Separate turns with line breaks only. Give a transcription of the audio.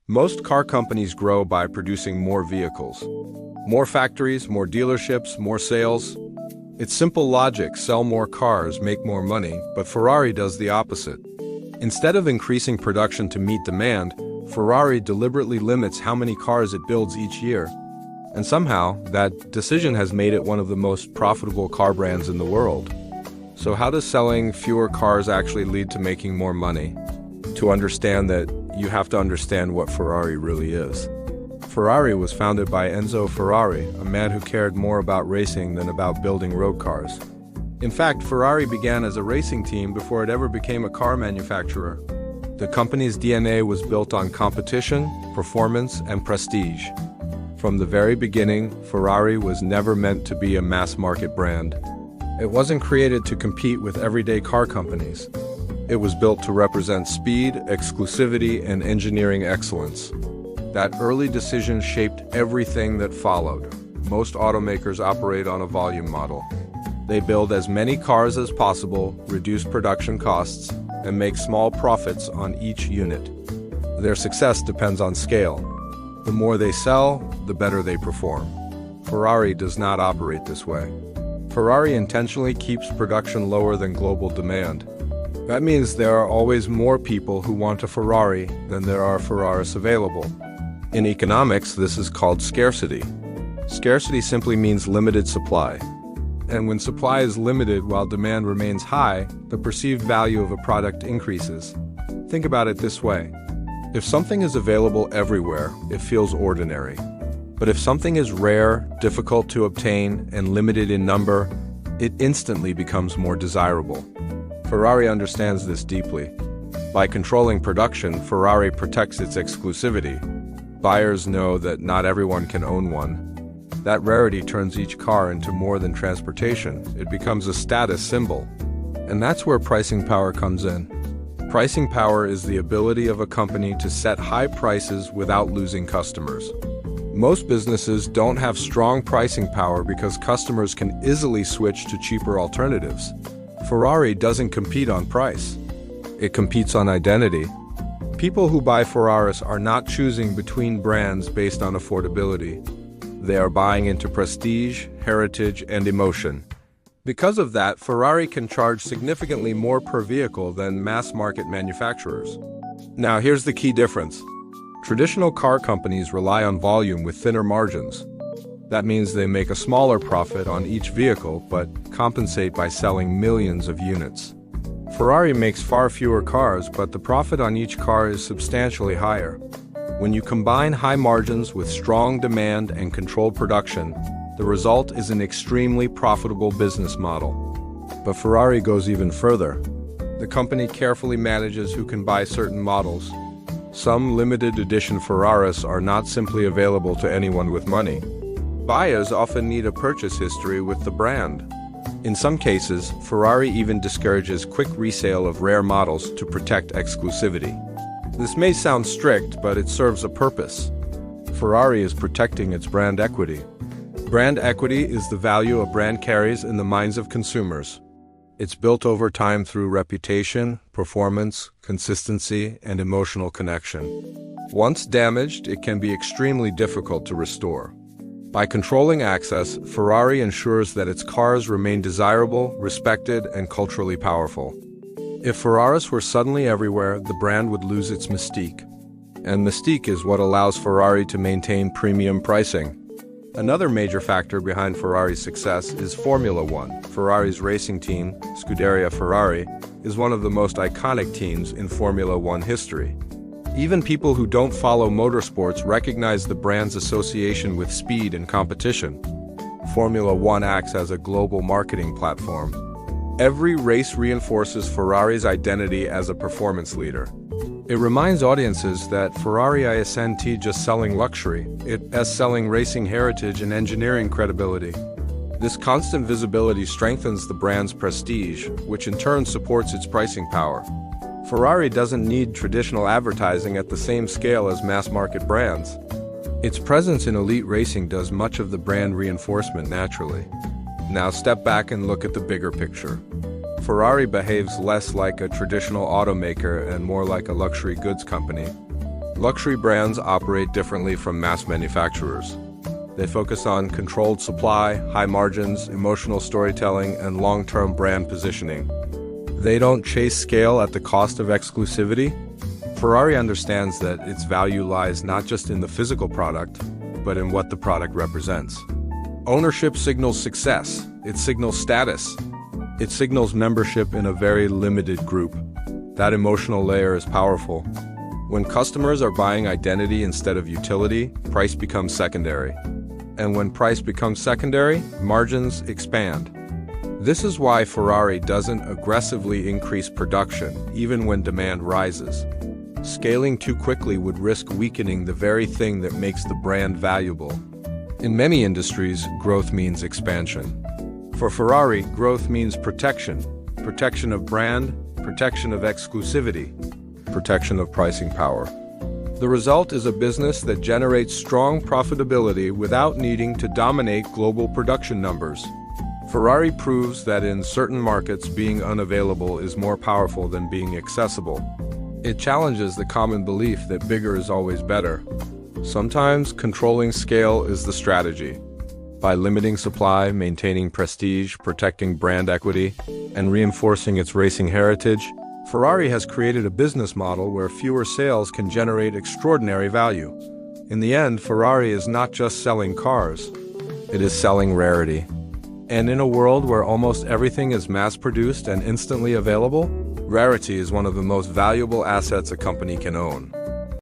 Most car companies grow by producing more vehicles. More factories, more dealerships, more sales. It's simple logic: sell more cars, make more money, but Ferrari does the opposite. Instead of increasing production to meet demand, Ferrari deliberately limits how many cars it builds each year. And somehow, that decision has made it one of the most profitable car brands in the world. So how does selling fewer cars actually lead to making more money? To understand that, you have to understand what Ferrari really is. Ferrari was founded by Enzo Ferrari, a man who cared more about racing than about building road cars. In fact, Ferrari began as a racing team before it ever became a car manufacturer. The company's DNA was built on competition, performance, and prestige. From the very beginning, Ferrari was never meant to be a mass-market brand. It wasn't created to compete with everyday car companies. It was built to represent speed, exclusivity, and engineering excellence. That early decision shaped everything that followed. Most automakers operate on a volume model. They build as many cars as possible, reduce production costs, and make small profits on each unit. Their success depends on scale. The more they sell, the better they perform. Ferrari does not operate this way. Ferrari intentionally keeps production lower than global demand. That means there are always more people who want a Ferrari than there are Ferraris available. In economics, this is called scarcity. Scarcity simply means limited supply. And when supply is limited while demand remains high, the perceived value of a product increases. Think about it this way. If something is available everywhere, it feels ordinary. But if something is rare, difficult to obtain, and limited in number, it instantly becomes more desirable. Ferrari understands this deeply. By controlling production, Ferrari protects its exclusivity. Buyers know that not everyone can own one. That rarity turns each car into more than transportation. It becomes a status symbol. And that's where pricing power comes in. Pricing power is the ability of a company to set high prices without losing customers. Most businesses don't have strong pricing power because customers can easily switch to cheaper alternatives. Ferrari doesn't compete on price. It competes on identity. People who buy Ferraris are not choosing between brands based on affordability. They are buying into prestige, heritage, and emotion. Because of that, Ferrari can charge significantly more per vehicle than mass-market manufacturers. Now, here's the key difference. Traditional car companies rely on volume with thinner margins. That means they make a smaller profit on each vehicle, but compensate by selling millions of units. Ferrari makes far fewer cars, but the profit on each car is substantially higher. When you combine high margins with strong demand and controlled production, the result is an extremely profitable business model. But Ferrari goes even further. The company carefully manages who can buy certain models. Some limited edition Ferraris are not simply available to anyone with money. Buyers often need a purchase history with the brand. In some cases, Ferrari even discourages quick resale of rare models to protect exclusivity. This may sound strict, but it serves a purpose. Ferrari is protecting its brand equity. Brand equity is the value a brand carries in the minds of consumers. It's built over time through reputation, performance, consistency, and emotional connection. Once damaged, it can be extremely difficult to restore. By controlling access, Ferrari ensures that its cars remain desirable, respected, and culturally powerful. If Ferraris were suddenly everywhere, the brand would lose its mystique. And mystique is what allows Ferrari to maintain premium pricing. Another major factor behind Ferrari's success is Formula One. Ferrari's racing team, Scuderia Ferrari, is one of the most iconic teams in Formula One history. Even people who don't follow motorsports recognize the brand's association with speed and competition. Formula One acts as a global marketing platform. Every race reinforces Ferrari's identity as a performance leader. It reminds audiences that Ferrari isn't just selling luxury, it is selling racing heritage and engineering credibility. This constant visibility strengthens the brand's prestige, which in turn supports its pricing power. Ferrari doesn't need traditional advertising at the same scale as mass-market brands. Its presence in elite racing does much of the brand reinforcement naturally. Now step back and look at the bigger picture. Ferrari behaves less like a traditional automaker and more like a luxury goods company. Luxury brands operate differently from mass manufacturers. They focus on controlled supply, high margins, emotional storytelling, and long-term brand positioning. They don't chase scale at the cost of exclusivity. Ferrari understands that its value lies not just in the physical product, but in what the product represents. Ownership signals success. It signals status. It signals membership in a very limited group. That emotional layer is powerful. When customers are buying identity instead of utility, price becomes secondary. And when price becomes secondary, margins expand. This is why Ferrari doesn't aggressively increase production, even when demand rises. Scaling too quickly would risk weakening the very thing that makes the brand valuable. In many industries, growth means expansion. For Ferrari, growth means protection. Protection of brand, protection of exclusivity, protection of pricing power. The result is a business that generates strong profitability without needing to dominate global production numbers. Ferrari proves that in certain markets, being unavailable is more powerful than being accessible. It challenges the common belief that bigger is always better. Sometimes controlling scale is the strategy. By limiting supply, maintaining prestige, protecting brand equity, and reinforcing its racing heritage, Ferrari has created a business model where fewer sales can generate extraordinary value. In the end, Ferrari is not just selling cars, it is selling rarity. And in a world where almost everything is mass-produced and instantly available, rarity is one of the most valuable assets a company can own.